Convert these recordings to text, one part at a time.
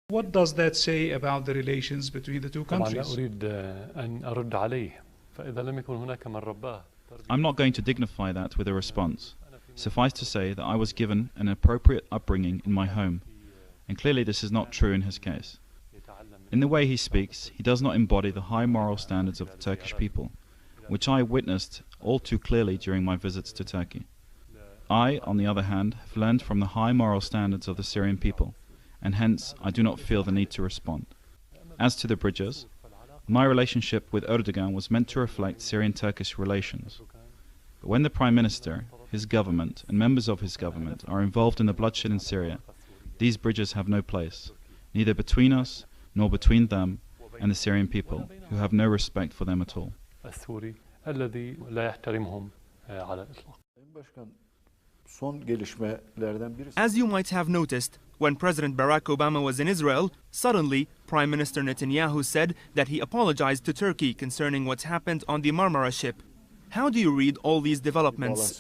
What does that say about the relations between the two countries? I'm not going to dignify that with a response. Suffice to say that I was given an appropriate upbringing in my home, and clearly this is not true in his case. In the way he speaks, he does not embody the high moral standards of the Turkish people, which I witnessed all too clearly during my visits to Turkey. I, on the other hand, have learned from the high moral standards of the Syrian people, and hence I do not feel the need to respond. As to the bridges, my relationship with Erdogan was meant to reflect Syrian-Turkish relations. But when the Prime Minister, his government, and members of his government are involved in the bloodshed in Syria, these bridges have no place, neither between us nor between them and the Syrian people, who have no respect for them at all. As you might have noticed, when President Barack Obama was in Israel, suddenly Prime Minister Netanyahu said that he apologized to Turkey concerning what's happened on the Marmara ship. How do you read all these developments?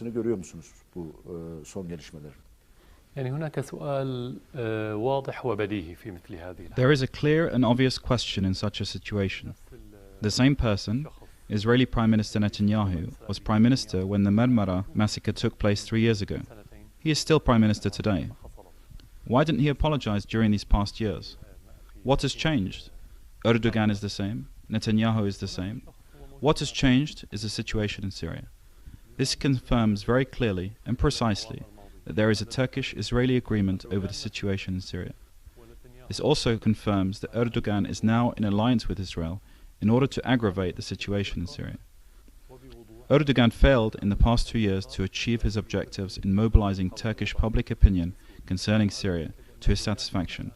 There is a clear and obvious question in such a situation. The same person, Israeli Prime Minister Netanyahu, was Prime Minister when the Marmara massacre took place 3 years ago. He is still Prime Minister today. Why didn't he apologize during these past years? What has changed? Erdogan is the same, Netanyahu is the same. What has changed is the situation in Syria. This confirms very clearly and precisely that there is a Turkish-Israeli agreement over the situation in Syria. This also confirms that Erdogan is now in alliance with Israel in order to aggravate the situation in Syria. Erdogan failed in the past 2 years to achieve his objectives in mobilizing Turkish public opinion concerning Syria to his satisfaction,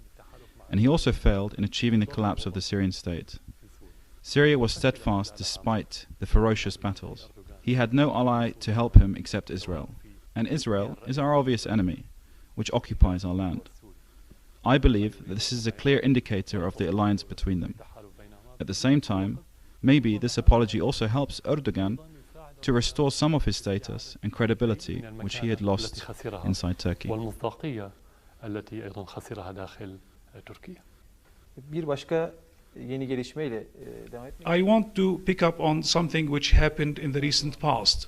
and he also failed in achieving the collapse of the Syrian state. Syria was steadfast despite the ferocious battles. He had no ally to help him except Israel, and Israel is our obvious enemy, which occupies our land. I believe that this is a clear indicator of the alliance between them. At the same time, maybe this apology also helps Erdogan to restore some of his status and credibility which he had lost inside Turkey. I want to pick up on something which happened in the recent past.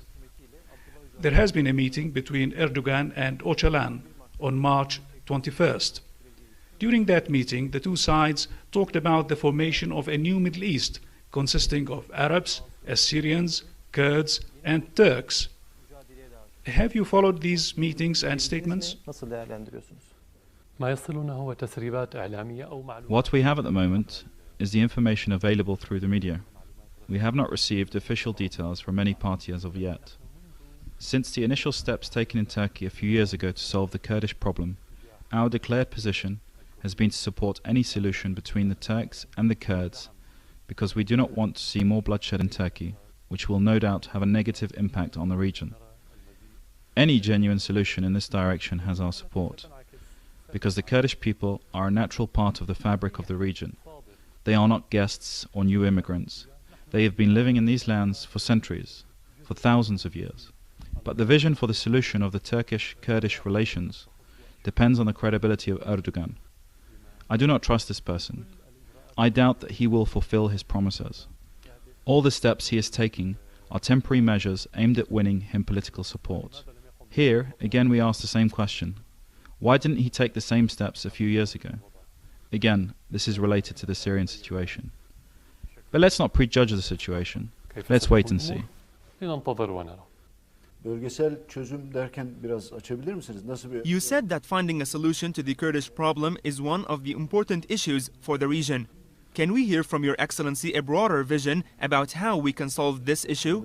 There has been a meeting between Erdogan and Öcalan on March 21st. During that meeting, the two sides talked about the formation of a new Middle East consisting of Arabs, Assyrians, Kurds, and Turks. Have you followed these meetings and statements? What we have at the moment is the information available through the media. We have not received official details from any party as of yet. Since the initial steps taken in Turkey a few years ago to solve the Kurdish problem, our declared position has been to support any solution between the Turks and the Kurds, because we do not want to see more bloodshed in Turkey, which will no doubt have a negative impact on the region. Any genuine solution in this direction has our support, because the Kurdish people are a natural part of the fabric of the region. They are not guests or new immigrants. They have been living in these lands for centuries, for thousands of years. But the vision for the solution of the Turkish-Kurdish relations depends on the credibility of Erdogan. I do not trust this person. I doubt that he will fulfill his promises. All the steps he is taking are temporary measures aimed at winning him political support. Here, again, we ask the same question. Why didn't he take the same steps a few years ago? Again, this is related to the Syrian situation. But let's not prejudge the situation. Let's wait and see. You said that finding a solution to the Kurdish problem is one of the important issues for the region. Can we hear from Your Excellency a broader vision about how we can solve this issue?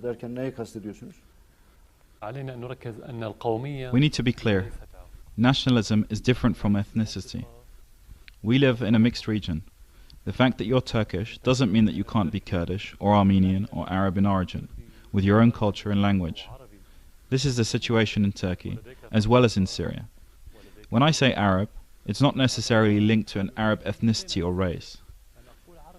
We need to be clear. Nationalism is different from ethnicity. We live in a mixed region. The fact that you're Turkish doesn't mean that you can't be Kurdish or Armenian or Arab in origin, with your own culture and language. This is the situation in Turkey, as well as in Syria. When I say Arab, it's not necessarily linked to an Arab ethnicity or race.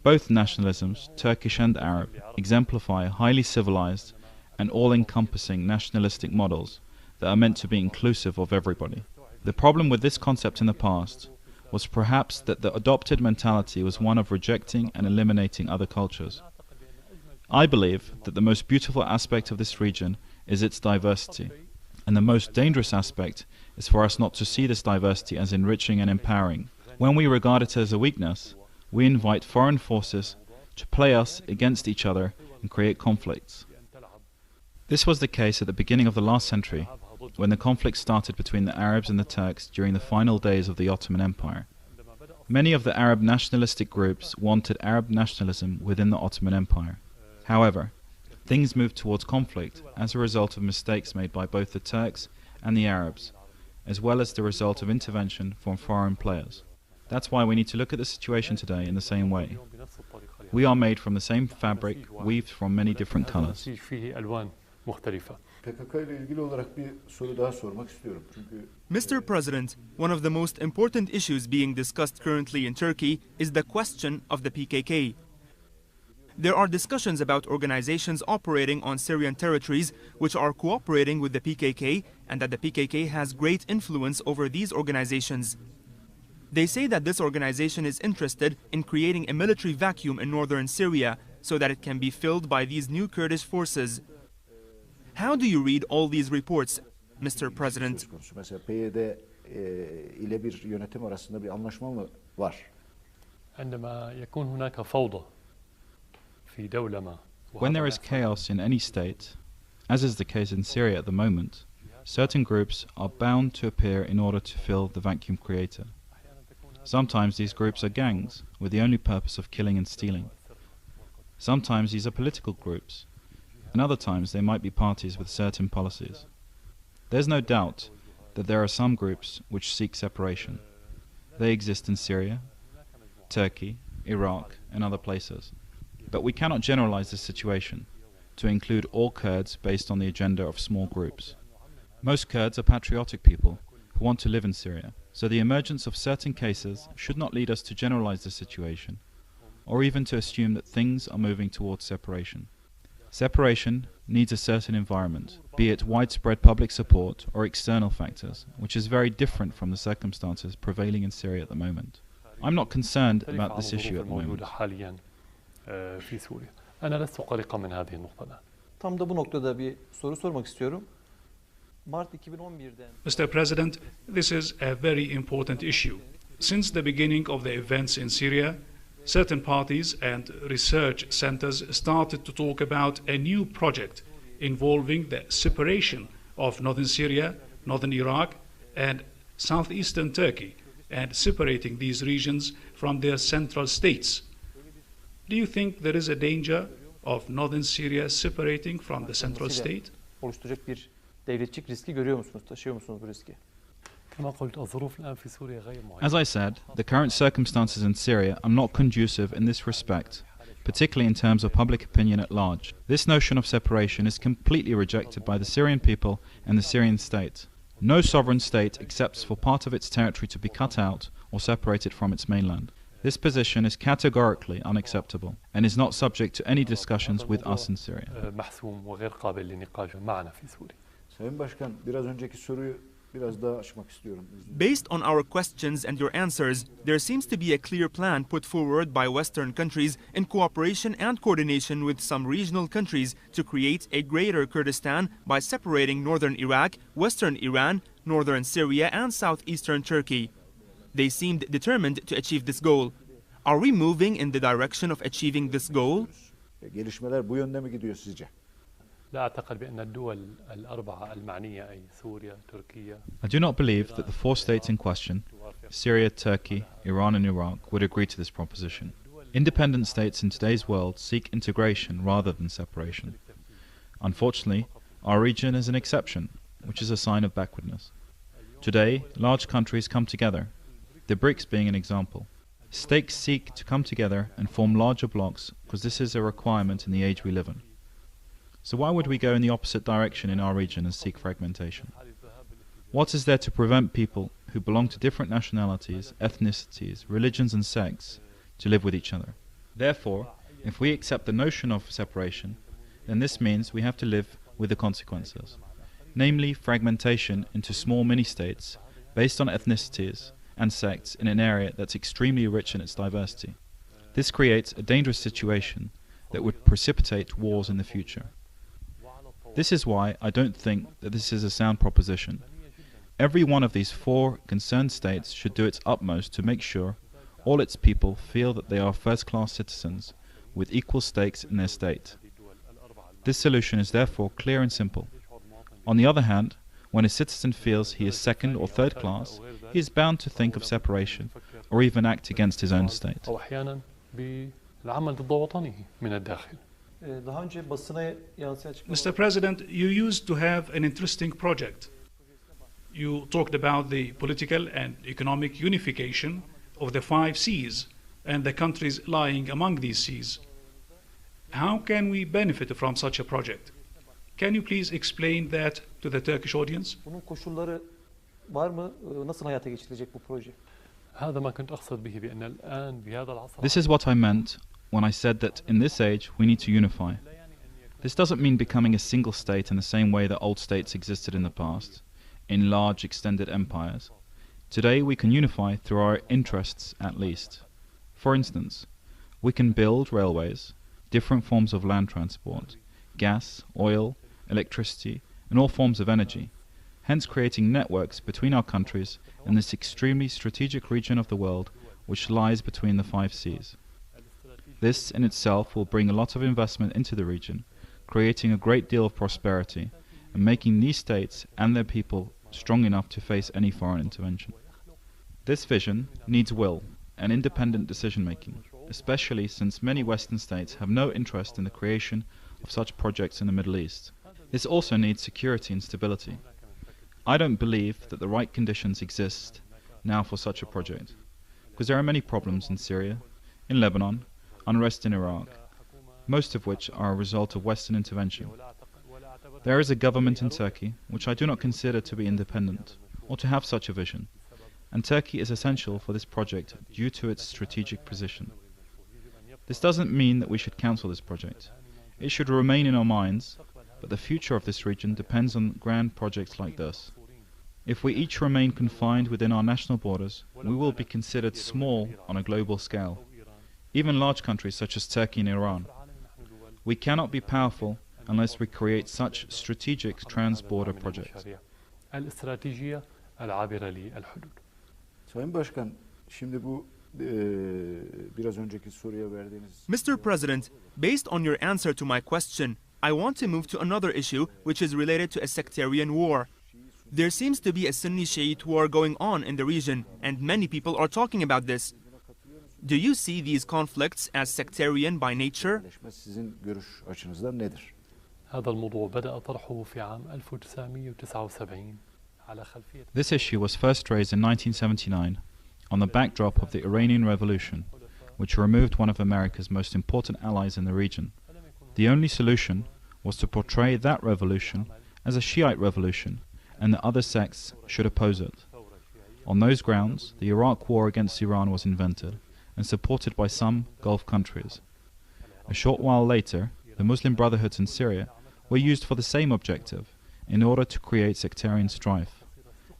Both nationalisms, Turkish and Arab, exemplify highly civilized and all-encompassing nationalistic models that are meant to be inclusive of everybody. The problem with this concept in the past was perhaps that the adopted mentality was one of rejecting and eliminating other cultures. I believe that the most beautiful aspect of this region is its diversity, and the most dangerous aspect is for us not to see this diversity as enriching and empowering. When we regard it as a weakness, we invite foreign forces to play us against each other and create conflicts. This was the case at the beginning of the last century, when the conflict started between the Arabs and the Turks during the final days of the Ottoman Empire. Many of the Arab nationalistic groups wanted Arab nationalism within the Ottoman Empire. However, things moved towards conflict as a result of mistakes made by both the Turks and the Arabs, as well as the result of intervention from foreign players. That's why we need to look at the situation today in the same way. We are made from the same fabric, weaved from many different colors. Mr. President, one of the most important issues being discussed currently in Turkey is the question of the PKK. There are discussions about organizations operating on Syrian territories which are cooperating with the PKK, and that the PKK has great influence over these organizations. They say that this organization is interested in creating a military vacuum in northern Syria so that it can be filled by these new Kurdish forces. How do you read all these reports, Mr. President? When there is chaos in any state, as is the case in Syria at the moment, certain groups are bound to appear in order to fill the vacuum created. Sometimes these groups are gangs, with the only purpose of killing and stealing. Sometimes these are political groups, and other times they might be parties with certain policies. There's no doubt that there are some groups which seek separation. They exist in Syria, Turkey, Iraq, and other places. But we cannot generalize this situation to include all Kurds based on the agenda of small groups. Most Kurds are patriotic people who want to live in Syria, so the emergence of certain cases should not lead us to generalize the situation, or even to assume that things are moving towards separation. Separation needs a certain environment, be it widespread public support or external factors, which is very different from the circumstances prevailing in Syria at the moment. I'm not concerned about this issue at the moment. Tam da bu noktada bir soru sormak istiyorum. Mr. President, this is a very important issue. Since the beginning of the events in Syria, certain parties and research centers started to talk about a new project involving the separation of northern Syria, northern Iraq, and southeastern Turkey, and separating these regions from their central states. Do you think there is a danger of northern Syria separating from the central state? Oluşturacak bir devletçik riski görüyor musunuz? Taşıyor musunuz bu riski? As I said, the current circumstances in Syria are not conducive in this respect, particularly in terms of public opinion at large. This notion of separation is completely rejected by the Syrian people and the Syrian state. No sovereign state accepts for part of its territory to be cut out or separated from its mainland. This position is categorically unacceptable and is not subject to any discussions with us in Syria. Based on our questions and your answers, there seems to be a clear plan put forward by Western countries in cooperation and coordination with some regional countries to create a greater Kurdistan by separating northern Iraq, western Iran, northern Syria, and southeastern Turkey. They seemed determined to achieve this goal. Are we moving in the direction of achieving this goal? I do not believe that the four states in question, Syria, Turkey, Iran and Iraq, would agree to this proposition. Independent states in today's world seek integration rather than separation. Unfortunately, our region is an exception, which is a sign of backwardness. Today, large countries come together, the BRICS being an example. States seek to come together and form larger blocs because this is a requirement in the age we live in. So why would we go in the opposite direction in our region and seek fragmentation? What is there to prevent people who belong to different nationalities, ethnicities, religions and sects to live with each other? Therefore, if we accept the notion of separation, then this means we have to live with the consequences, namely fragmentation into small mini-states based on ethnicities and sects in an area that's extremely rich in its diversity. This creates a dangerous situation that would precipitate wars in the future. This is why I don't think that this is a sound proposition. Every one of these four concerned states should do its utmost to make sure all its people feel that they are first-class citizens with equal stakes in their state. This solution is therefore clear and simple. On the other hand, when a citizen feels he is second or third class, he is bound to think of separation or even act against his own state. Mr. President, you used to have an interesting project. You talked about the political and economic unification of the 5 seas and the countries lying among these seas. How can we benefit from such a project? Can you please explain that to the Turkish audience? Bunun koşulları var mı? Nasıl hayata geçirilecek bu proje? This is what I meant when I said that in this age we need to unify. This doesn't mean becoming a single state in the same way that old states existed in the past, in large extended empires. Today we can unify through our interests at least. For instance, we can build railways, different forms of land transport, gas, oil, electricity, and all forms of energy, hence creating networks between our countries in this extremely strategic region of the world which lies between the 5 seas. This in itself will bring a lot of investment into the region, creating a great deal of prosperity and making these states and their people strong enough to face any foreign intervention. This vision needs will and independent decision-making, especially since many Western states have no interest in the creation of such projects in the Middle East. This also needs security and stability. I don't believe that the right conditions exist now for such a project, because there are many problems in Syria, in Lebanon, unrest in Iraq, most of which are a result of Western intervention. There is a government in Turkey which I do not consider to be independent, or to have such a vision, and Turkey is essential for this project due to its strategic position. This doesn't mean that we should cancel this project. It should remain in our minds, but the future of this region depends on grand projects like this. If we each remain confined within our national borders, we will be considered small on a global scale, even large countries such as Turkey and Iran. We cannot be powerful unless we create such strategic trans-border projects. Sayın Başkan, şimdi bu biraz önceki soruya verdiğiniz... Mr. President, based on your answer to my question, I want to move to another issue which is related to a sectarian war. There seems to be a Sunni-Shiite war going on in the region, and many people are talking about this. Do you see these conflicts as sectarian by nature? Sizin görüş açınızdan nedir? This issue was first raised in 1979 on the backdrop of the Iranian Revolution, which removed one of America's most important allies in the region. The only solution was to portray that revolution as a Shiite revolution, and the other sects should oppose it. On those grounds, the Iraq War against Iran was invented and supported by some Gulf countries. A short while later, the Muslim Brotherhoods in Syria were used for the same objective, in order to create sectarian strife.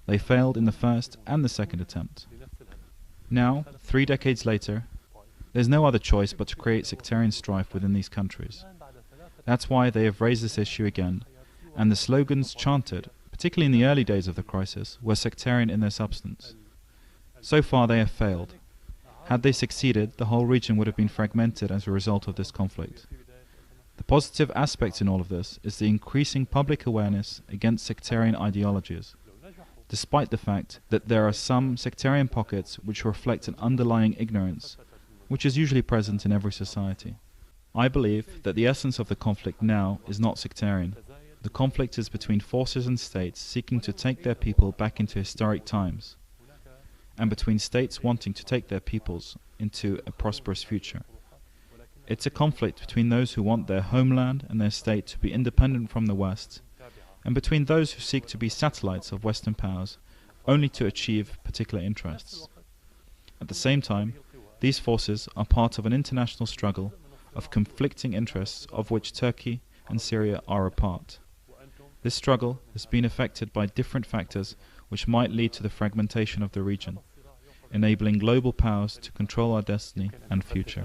They failed in the first and the second attempt. Now, 3 decades later, there's no other choice but to create sectarian strife within these countries. That's why they have raised this issue again, and the slogans chanted, particularly in the early days of the crisis, were sectarian in their substance. So far they have failed. Had they succeeded, the whole region would have been fragmented as a result of this conflict. The positive aspect in all of this is the increasing public awareness against sectarian ideologies, despite the fact that there are some sectarian pockets which reflect an underlying ignorance, which is usually present in every society. I believe that the essence of the conflict now is not sectarian. The conflict is between forces and states seeking to take their people back into historic times, and between states wanting to take their peoples into a prosperous future. It's a conflict between those who want their homeland and their state to be independent from the West, and between those who seek to be satellites of Western powers only to achieve particular interests. At the same time, these forces are part of an international struggle of conflicting interests of which Turkey and Syria are a part. This struggle has been affected by different factors which might lead to the fragmentation of the region. enabling global powers to control our destiny and future.